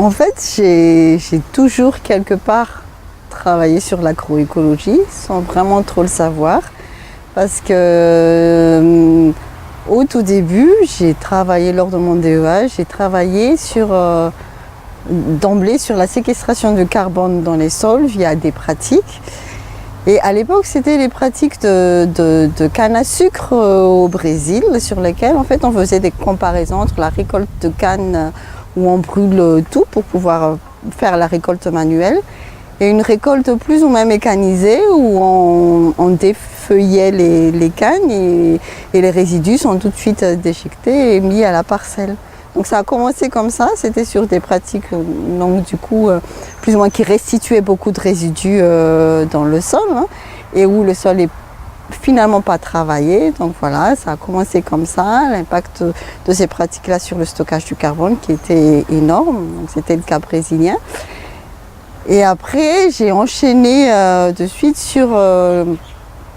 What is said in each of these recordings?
En fait, j'ai toujours quelque part travaillé sur l'agroécologie sans vraiment trop le savoir. Parce que au tout début, j'ai travaillé lors de mon DEA, j'ai travaillé d'emblée sur la séquestration de carbone dans les sols via des pratiques. Et à l'époque, c'était les pratiques de canne à sucre au Brésil, sur lesquelles en fait on faisait des comparaisons entre la récolte de canne où on brûle tout pour pouvoir faire la récolte manuelle et une récolte plus ou moins mécanisée où on défeuillait les cannes et les résidus sont tout de suite déchiquetés et mis à la parcelle. Donc ça a commencé comme ça, c'était sur des pratiques donc du coup plus ou moins qui restituaient beaucoup de résidus dans le sol et où le sol est finalement pas travaillé. Donc voilà, ça a commencé comme ça, l'impact de ces pratiques-là sur le stockage du carbone qui était énorme, donc c'était le cas brésilien. Et après j'ai enchaîné de suite sur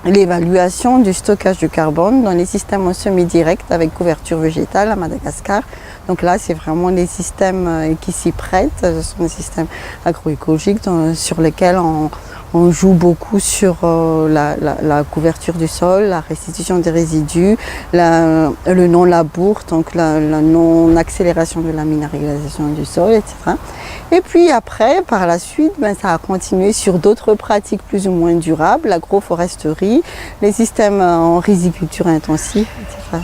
l'évaluation du stockage du carbone dans les systèmes en semi-direct avec couverture végétale à Madagascar. Donc là, c'est vraiment les systèmes qui s'y prêtent. Ce sont des systèmes agroécologiques sur lesquels on joue beaucoup sur la couverture du sol, la restitution des résidus, le non-labour, donc la non-accélération de la minéralisation du sol, etc. Et puis après, par la suite, ça a continué sur d'autres pratiques plus ou moins durables, l'agroforesterie, les systèmes en riziculture intensive, etc.